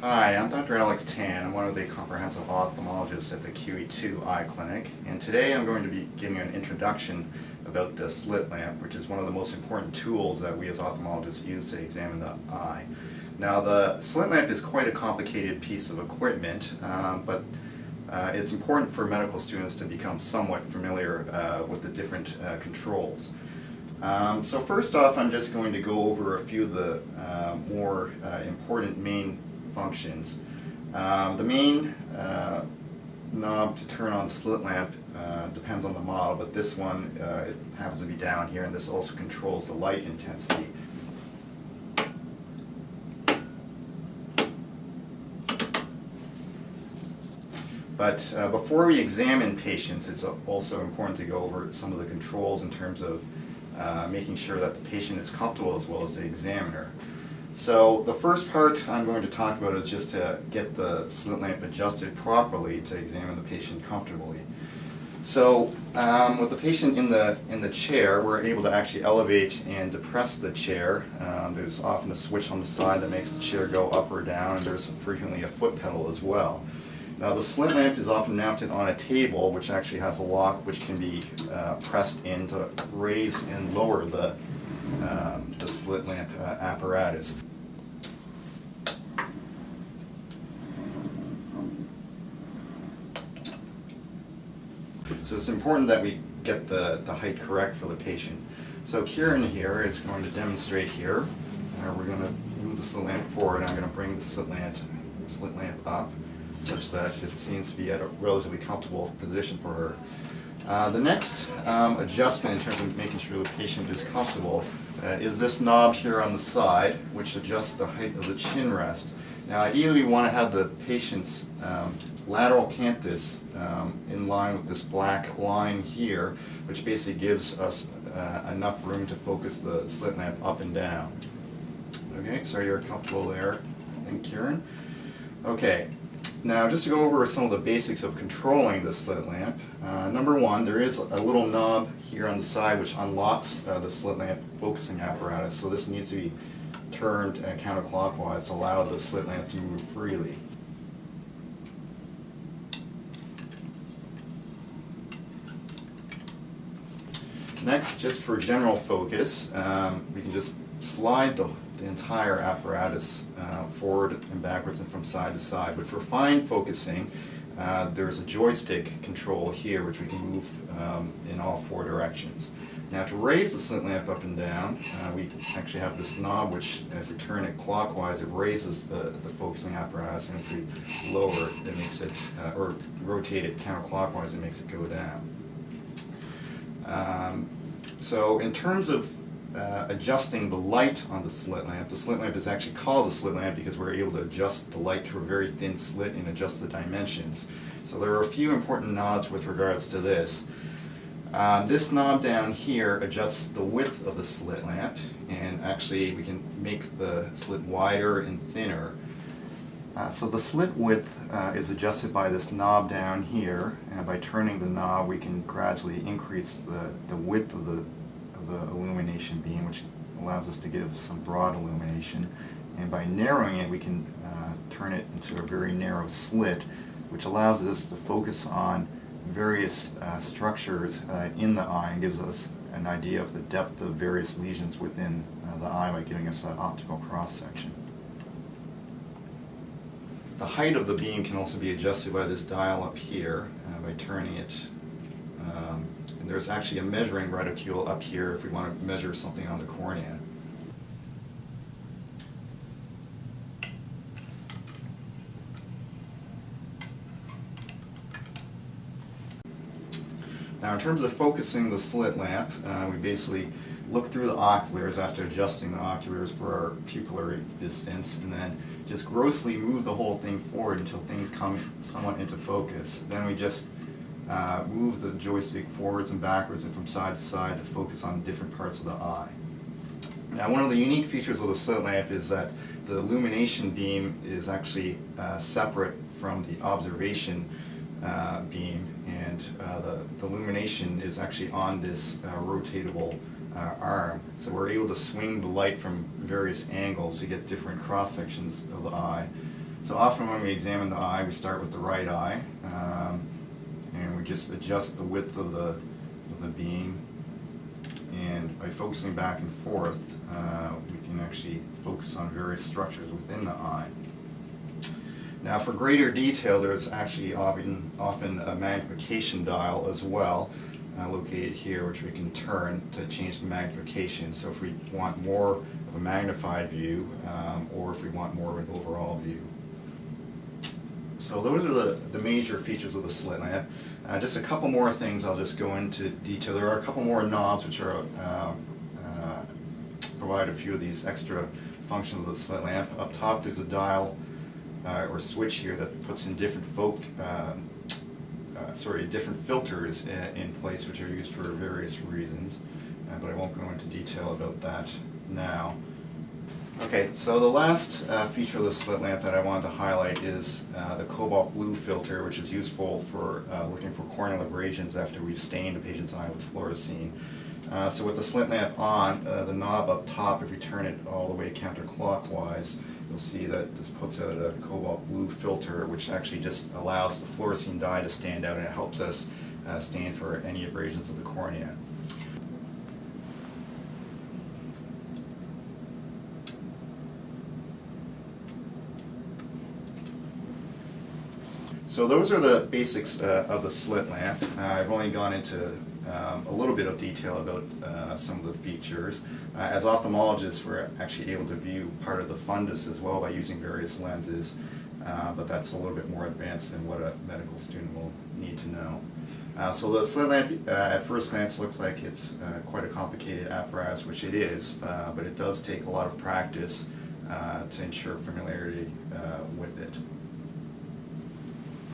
Hi, I'm Dr. Alex Tan. I'm one of the comprehensive ophthalmologists at the QE2 Eye Clinic, and today I'm going to be giving you an introduction about the slit lamp, which is one of the most important tools that we as ophthalmologists use to examine the eye. Now, the slit lamp is quite a complicated piece of equipment, but it's important for medical students to become somewhat familiar with the different controls. So first off, I'm just going to go over a few of the more important main functions. The main knob to turn on the slit lamp depends on the model, but this one it happens to be down here, and this also controls the light intensity. But before we examine patients, it's also important to go over some of the controls in terms of making sure that the patient is comfortable as well as the examiner. So the first part I'm going to talk about is just to get the slit lamp adjusted properly to examine the patient comfortably. So with the patient in the chair, we're able to actually elevate and depress the chair. There's often a switch on the side that makes the chair go up or down, and there's frequently a foot pedal as well. Now, the slit lamp is often mounted on a table, which actually has a lock which can be pressed in to raise and lower the slit lamp apparatus. So it's important that we get the height correct for the patient. So Kieran here is going to demonstrate here. We're going to move the slit lamp forward. I'm going to bring the slit lamp up such that it seems to be at a relatively comfortable position for her. The next adjustment in terms of making sure the patient is comfortable is this knob here on the side, which adjusts the height of the chin rest. Now, ideally, we want to have the patient's lateral canthus in line with this black line here, which basically gives us enough room to focus the slit lamp up and down. Okay, so you're comfortable there, I think, Kieran? Okay. Now, just to go over some of the basics of controlling the slit lamp, number one, there is a little knob here on the side which unlocks the slit lamp focusing apparatus, so this needs to be turned counterclockwise to allow the slit lamp to move freely. Next, just for general focus, we can just slide the entire apparatus forward and backwards and from side to side. But for fine focusing, there's a joystick control here which we can move in all four directions. Now, to raise the slit lamp up and down, we actually have this knob which, if we turn it clockwise, it raises the focusing apparatus, and if we lower it, it makes it, or rotate it counterclockwise, it makes it go down. So in terms of adjusting the light on the slit lamp is actually called a slit lamp because we're able to adjust the light to a very thin slit and adjust the dimensions. So there are a few important knobs with regards to this. This knob down here adjusts the width of the slit lamp, and actually we can make the slit wider and thinner. So the slit width is adjusted by this knob down here, and by turning the knob we can gradually increase the width of the illumination beam, which allows us to give some broad illumination, and by narrowing it we can turn it into a very narrow slit, which allows us to focus on various structures in the eye and gives us an idea of the depth of various lesions within the eye by giving us an optical cross-section. The height of the beam can also be adjusted by this dial up here by turning it. And there's actually a measuring reticule up here if we want to measure something on the cornea. Now, in terms of focusing the slit lamp, we basically look through the oculars after adjusting the oculars for our pupillary distance, and then just grossly move the whole thing forward until things come somewhat into focus. Then we just move the joystick forwards and backwards and from side to side to focus on different parts of the eye. Now, one of the unique features of the slit lamp is that the illumination beam is actually separate from the observation beam, and the illumination is actually on this rotatable arm. So we're able to swing the light from various angles to get different cross sections of the eye. So often when we examine the eye, we start with the right eye, and we just adjust the width of the beam, and by focusing back and forth, we can actually focus on various structures within the eye. Now for greater detail, there's actually often a magnification dial as well, located here, which we can turn to change the magnification. So if we want more of a magnified view, or if we want more of an overall view. So those are the major features of the slit lamp. Just a couple more things I'll just go into detail. There are a couple more knobs which are provide a few of these extra functions of the slit lamp. Up top there's a dial or switch here that puts in different different filters in place, which are used for various reasons, but I won't go into detail about that now. Okay, so the last feature of the slit lamp that I wanted to highlight is the cobalt blue filter, which is useful for looking for corneal abrasions after we've stained a patient's eye with fluorescein. So with the slit lamp on, the knob up top, if we turn it all the way counterclockwise, you'll see that this puts out a cobalt blue filter, which actually just allows the fluorescein dye to stand out, and it helps us stain for any abrasions of the cornea. So those are the basics of the slit lamp. I've only gone into a little bit of detail about some of the features. As ophthalmologists, we're actually able to view part of the fundus as well by using various lenses, but that's a little bit more advanced than what a medical student will need to know. So the slit lamp at first glance looks like it's quite a complicated apparatus, which it is, but it does take a lot of practice to ensure familiarity